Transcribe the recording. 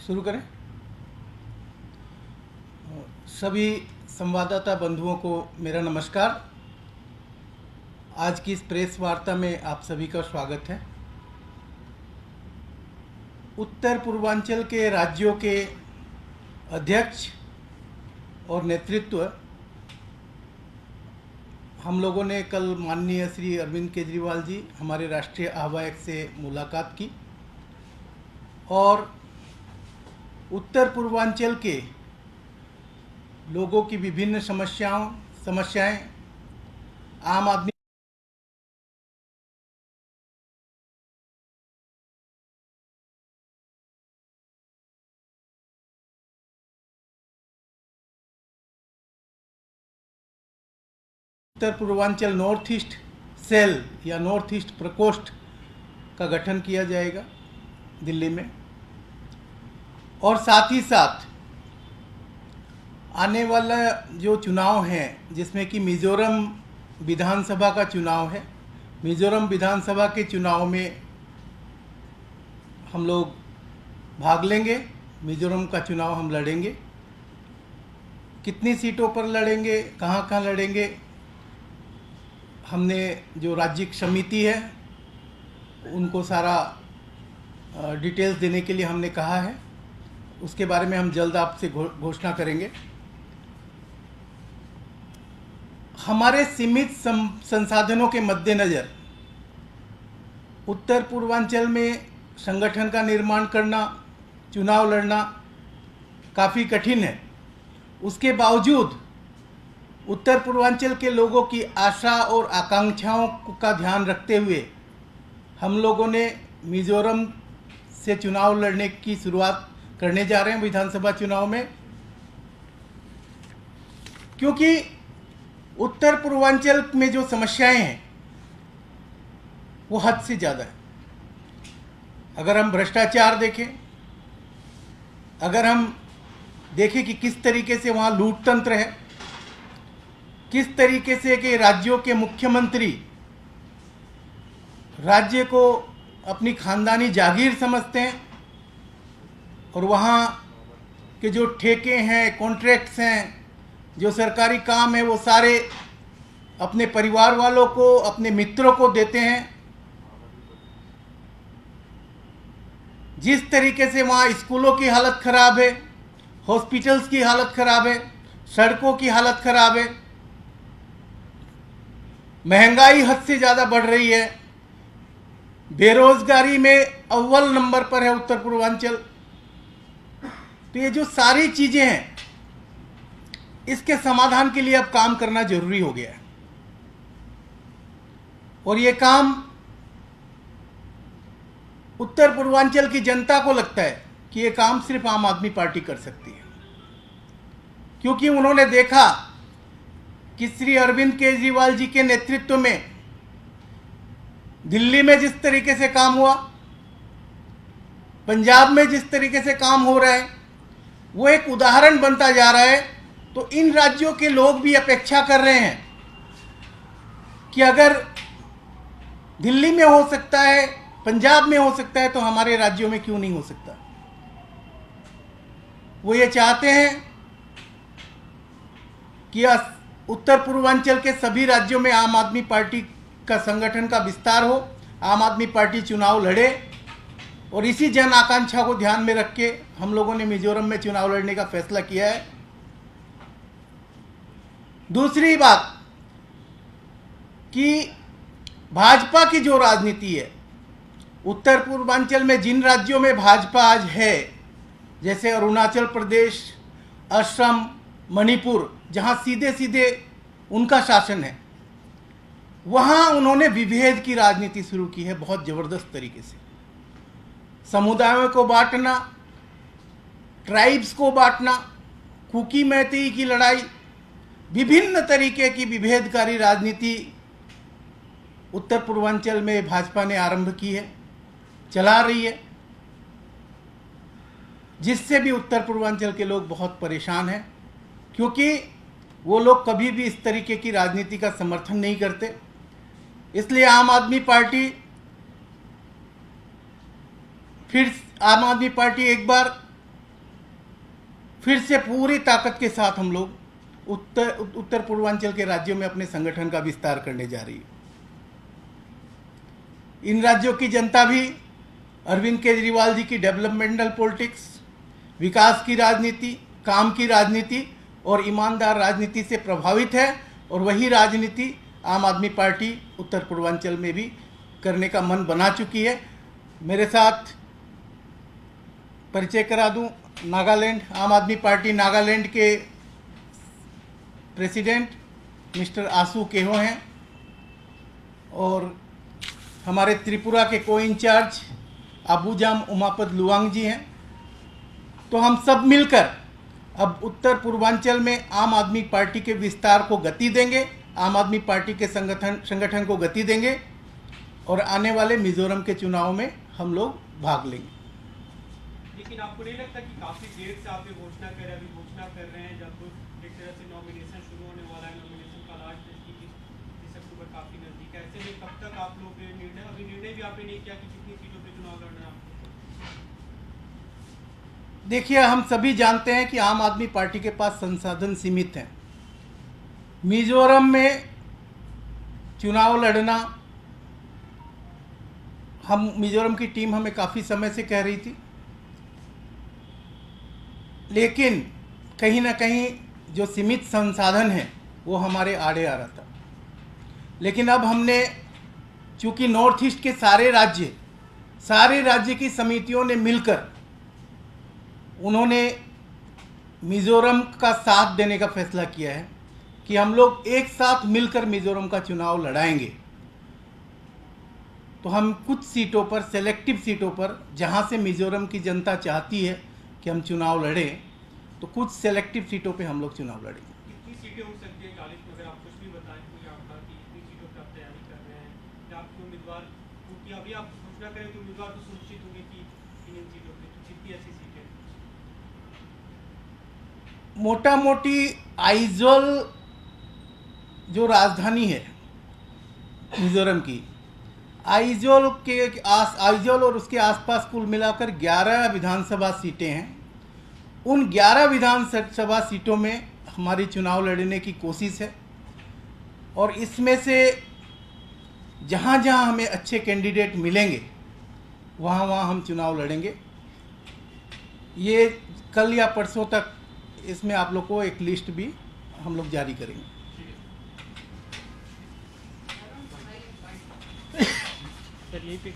शुरू करें। सभी संवाददाता बंधुओं को मेरा नमस्कार। आज की इस प्रेस वार्ता में आप सभी का स्वागत है। उत्तर पूर्वांचल के राज्यों के अध्यक्ष और नेतृत्व हम लोगों ने कल माननीय श्री अरविंद केजरीवाल जी, हमारे राष्ट्रीय आह्वायक से मुलाकात की और उत्तर पूर्वांचल के लोगों की विभिन्न समस्याएं आम आदमी उत्तर पूर्वांचल नॉर्थ ईस्ट सेल या नॉर्थ ईस्ट प्रकोष्ठ का गठन किया जाएगा दिल्ली में, और साथ ही साथ आने वाला जो चुनाव है जिसमें कि मिज़ोरम विधानसभा का चुनाव है, मिज़ोरम विधानसभा के चुनाव में हम लोग भाग लेंगे। मिज़ोरम का चुनाव हम लड़ेंगे। कितनी सीटों पर लड़ेंगे, कहाँ कहाँ लड़ेंगे, हमने जो राज्यिक समिति है उनको सारा डिटेल्स देने के लिए हमने कहा है। उसके बारे में हम जल्द आपसे घोषणा करेंगे। हमारे सीमित संसाधनों के मद्देनज़र उत्तर पूर्वांचल में संगठन का निर्माण करना, चुनाव लड़ना काफ़ी कठिन है। उसके बावजूद उत्तर पूर्वांचल के लोगों की आशा और आकांक्षाओं का ध्यान रखते हुए हम लोगों ने मिज़ोरम से चुनाव लड़ने की शुरुआत करने जा रहे हैं विधानसभा चुनाव में, क्योंकि उत्तर पूर्वांचल में जो समस्याएं हैं वो हद से ज़्यादा है। अगर हम भ्रष्टाचार देखें, अगर हम देखें कि किस तरीके से वहाँ लूट तंत्र है, किस तरीके से कि राज्यों के मुख्यमंत्री राज्य को अपनी खानदानी जागीर समझते हैं और वहाँ के जो ठेके हैं, कॉन्ट्रैक्ट्स हैं, जो सरकारी काम है वो सारे अपने परिवार वालों को, अपने मित्रों को देते हैं। जिस तरीके से वहाँ स्कूलों की हालत ख़राब है, हॉस्पिटल्स की हालत ख़राब है, सड़कों की हालत ख़राब है, महंगाई हद से ज़्यादा बढ़ रही है, बेरोजगारी में अव्वल नंबर पर है उत्तर पूर्वांचल। तो ये जो सारी चीज़ें हैं इसके समाधान के लिए अब काम करना जरूरी हो गया है, और ये काम उत्तर पूर्वांचल की जनता को लगता है कि ये काम सिर्फ आम आदमी पार्टी कर सकती है, क्योंकि उन्होंने देखा कि श्री अरविंद केजरीवाल जी के नेतृत्व में दिल्ली में जिस तरीके से काम हुआ, पंजाब में जिस तरीके से काम हो रहा है, वो एक उदाहरण बनता जा रहा है। तो इन राज्यों के लोग भी अपेक्षा कर रहे हैं कि अगर दिल्ली में हो सकता है, पंजाब में हो सकता है, तो हमारे राज्यों में क्यों नहीं हो सकता। वो ये चाहते हैं कि उत्तर पूर्वांचल के सभी राज्यों में आम आदमी पार्टी का संगठन का विस्तार हो, आम आदमी पार्टी चुनाव लड़े, और इसी जन आकांक्षा को ध्यान में रख के हम लोगों ने मिजोरम में चुनाव लड़ने का फैसला किया है। दूसरी बात कि भाजपा की जो राजनीति है उत्तर पूर्वांचल में, जिन राज्यों में भाजपा आज है, जैसे अरुणाचल प्रदेश, असम, मणिपुर, जहां सीधे सीधे उनका शासन है, वहां उन्होंने विभेद की राजनीति शुरू की है बहुत ज़बरदस्त तरीके से। समुदायों को बांटना, ट्राइब्स को बांटना, कुकी मैती की लड़ाई, विभिन्न तरीके की विभेदकारी राजनीति उत्तर पूर्वांचल में भाजपा ने आरंभ की है, चला रही है, जिससे भी उत्तर पूर्वांचल के लोग बहुत परेशान हैं, क्योंकि वो लोग कभी भी इस तरीके की राजनीति का समर्थन नहीं करते। इसलिए आम आदमी पार्टी एक बार फिर से पूरी ताकत के साथ हम लोग उत्तर पूर्वांचल के राज्यों में अपने संगठन का विस्तार करने जा रही है। इन राज्यों की जनता भी अरविंद केजरीवाल जी की डेवलपमेंटल पॉलिटिक्स, विकास की राजनीति, काम की राजनीति और ईमानदार राजनीति से प्रभावित है और वही राजनीति आम आदमी पार्टी उत्तर पूर्वांचल में भी करने का मन बना चुकी है। मेरे साथ परिचय करा दूं, नागालैंड आम आदमी पार्टी नागालैंड के प्रेसिडेंट मिस्टर आसू केहो हैं और हमारे त्रिपुरा के को इंचार्ज अबूजाम उमापद लुवांग जी हैं। तो हम सब मिलकर अब उत्तर पूर्वांचल में आम आदमी पार्टी के विस्तार को गति देंगे, आम आदमी पार्टी के संगठन को गति देंगे और आने वाले मिजोरम के चुनाव में हम लोग भाग लेंगे। लेकिन आपको नहीं लगता कि काफी देर से आप ये घोषणा कर रहे हैं जब एक तरह से नॉमिनेशन शुरू होने वाला है, नॉमिनेशन का लास्ट डेट 30 अक्टूबर काफी नजदीक है, ऐसे में कब तक आप लोग निर्णय भी आपने नहीं किया कि कितनी सीटों पे चुनाव लड़ना है? देखिए, हम सभी जानते हैं कि आम आदमी पार्टी के पास संसाधन सीमित हैं। मिजोरम में चुनाव लड़ना, हम मिजोरम की टीम हमें काफ़ी समय से कह रही थी, लेकिन कहीं ना कहीं जो सीमित संसाधन है वो हमारे आड़े आ रहा था। लेकिन अब हमने, चूंकि नॉर्थ ईस्ट के सारे राज्य की समितियों ने मिलकर उन्होंने मिजोरम का साथ देने का फैसला किया है कि हम लोग एक साथ मिलकर मिजोरम का चुनाव लड़ाएंगे। तो हम कुछ सीटों पर, सेलेक्टिव सीटों पर, जहां से मिजोरम की जनता चाहती है कि हम चुनाव लड़ें, तो कुछ सेलेक्टिव सीटों पे हम लोग चुनाव लड़ेंगे। कितनी सीटें हो सकती है गालिब में, अगर आप कुछ भी बताएं कोई आंकड़ा कि कितनी सीटों पर आप तैयारी कर रहे हैं या आपके उम्मीदवार, क्योंकि अभी आप घोषणा करें तो उम्मीदवार तो सुनिश्चित होंगे कि इन सीटों पर तो कितनी ऐसी सीटें? मोटा मोटी आइजोल जो राजधानी है मिजोरम की, आइजोल और उसके आसपास कुल मिलाकर 11 विधानसभा सीटें हैं। उन 11 विधानसभा सीटों में हमारी चुनाव लड़ने की कोशिश है और इसमें से जहां जहां हमें अच्छे कैंडिडेट मिलेंगे वहां वहां हम चुनाव लड़ेंगे। ये कल या परसों तक इसमें आप लोग को एक लिस्ट भी हम लोग जारी करेंगे। सर यही पे